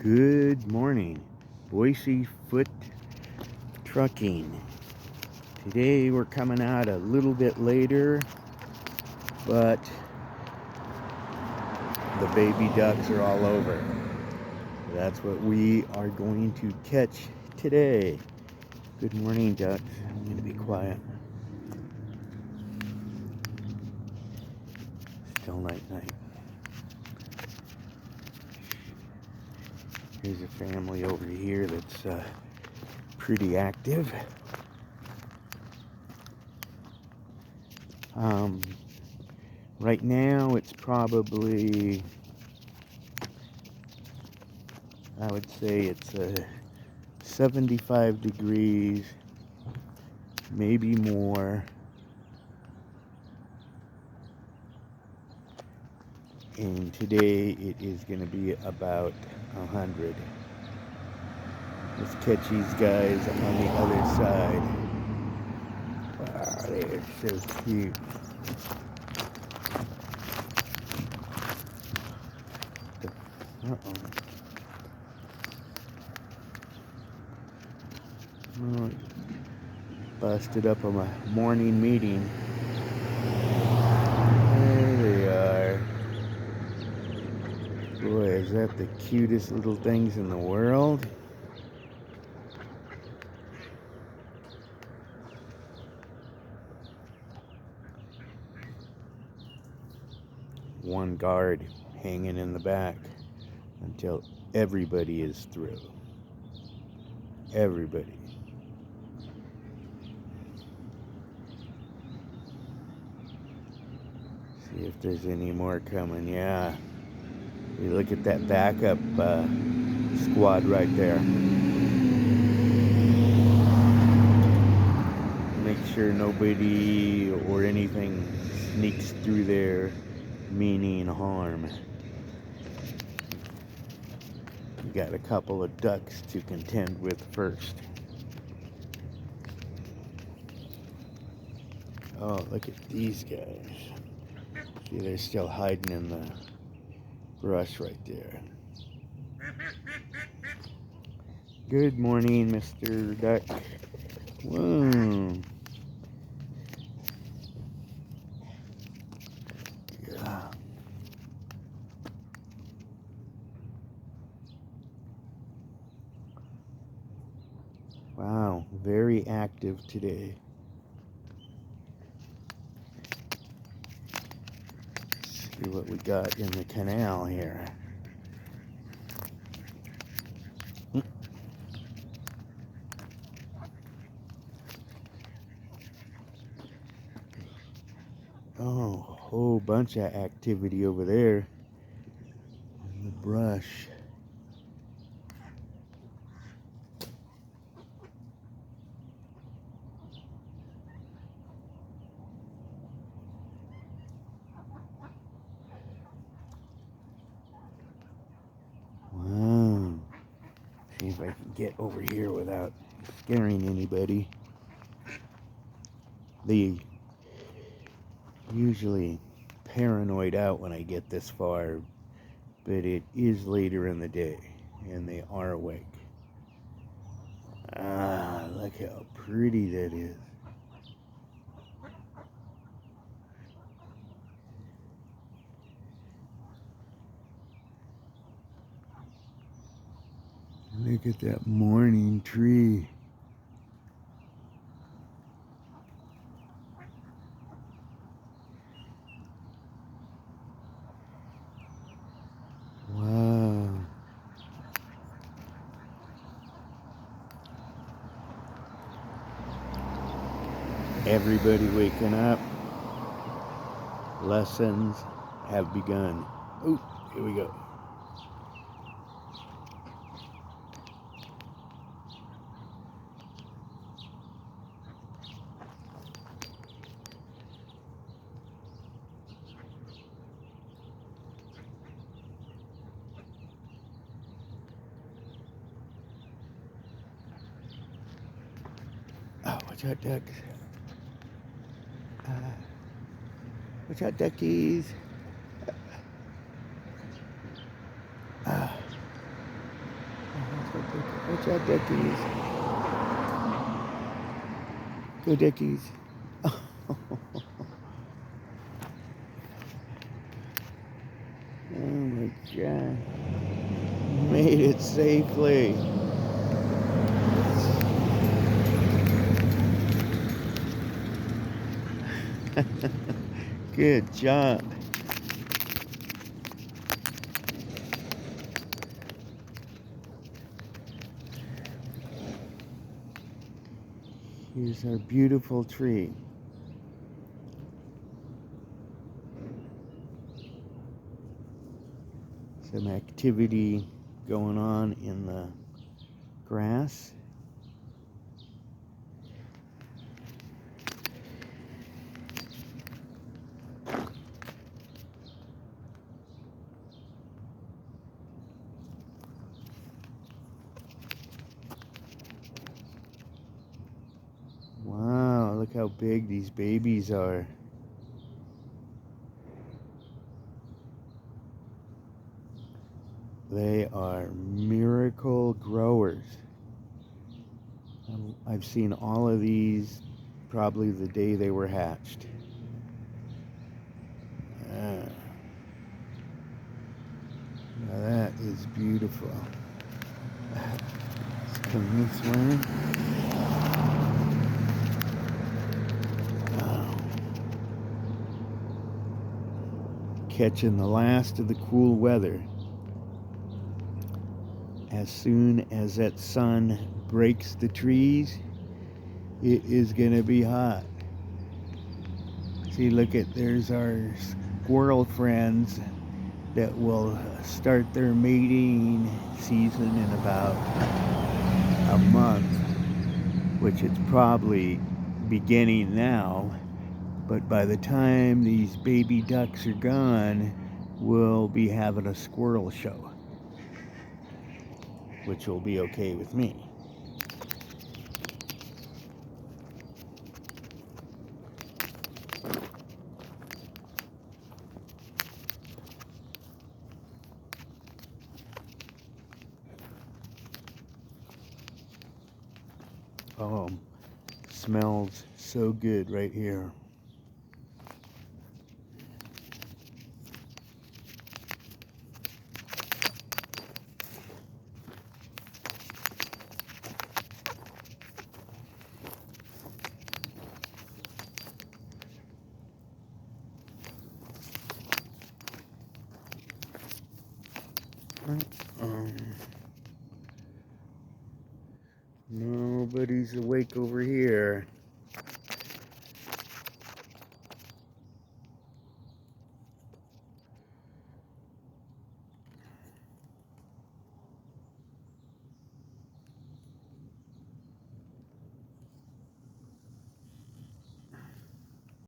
Good morning, Boise Foot Trucking. Today we're coming out a little bit later, but the baby ducks are all over. That's what we are going to catch today. Good morning, ducks. I'm going to be quiet. Still night. Here's a family over here that's pretty active. Right now it's probably, I would say it's 75 degrees, maybe more. And today it is going to be about 100. Let's catch these guys on the other side. Wow, they're so cute. Oh, busted up on my morning meeting. There they are. Boy, is that the cutest little things in the world. One guard hanging in the back until everybody is through. Everybody. See if there's any more coming. Yeah. You look at that backup squad right there. Make sure nobody or anything sneaks through there meaning harm. You got a couple of ducks to contend with first. Oh, look at these guys. See, they're still hiding in the brush right there. Good morning, Mr. Duck. Whoa. Yeah. Wow, very active today. See what we got in the canal here. Oh, a whole bunch of activity over there in the brush. Wow. See if I can get over here without scaring anybody. They usually paranoid out when I get this far, but it is later in the day and they are awake. Ah, look how pretty that is. Look at that morning tree. Wow. Everybody waking up. Lessons have begun. Oh, here we go. Oh, watch out, ducks. Watch out, duckies. Watch out, duckies. Go, duckies. Oh my God. Made it safely. Good job. Here's our beautiful tree. Some activity going on in the grass. Wow, look how big these babies are. They are miracle growers. I've seen all of these probably the day they were hatched. Now that is beautiful. Let's come this way. Wow. Catching the last of the cool weather. As soon as that sun breaks the trees, it is gonna be hot. See, look at, there's our squirrel friends that will start their mating season in about a month, which it's probably beginning now, but by the time these baby ducks are gone, we'll be having a squirrel show, which will be okay with me. Oh, smells so good right here. Nobody's awake over here.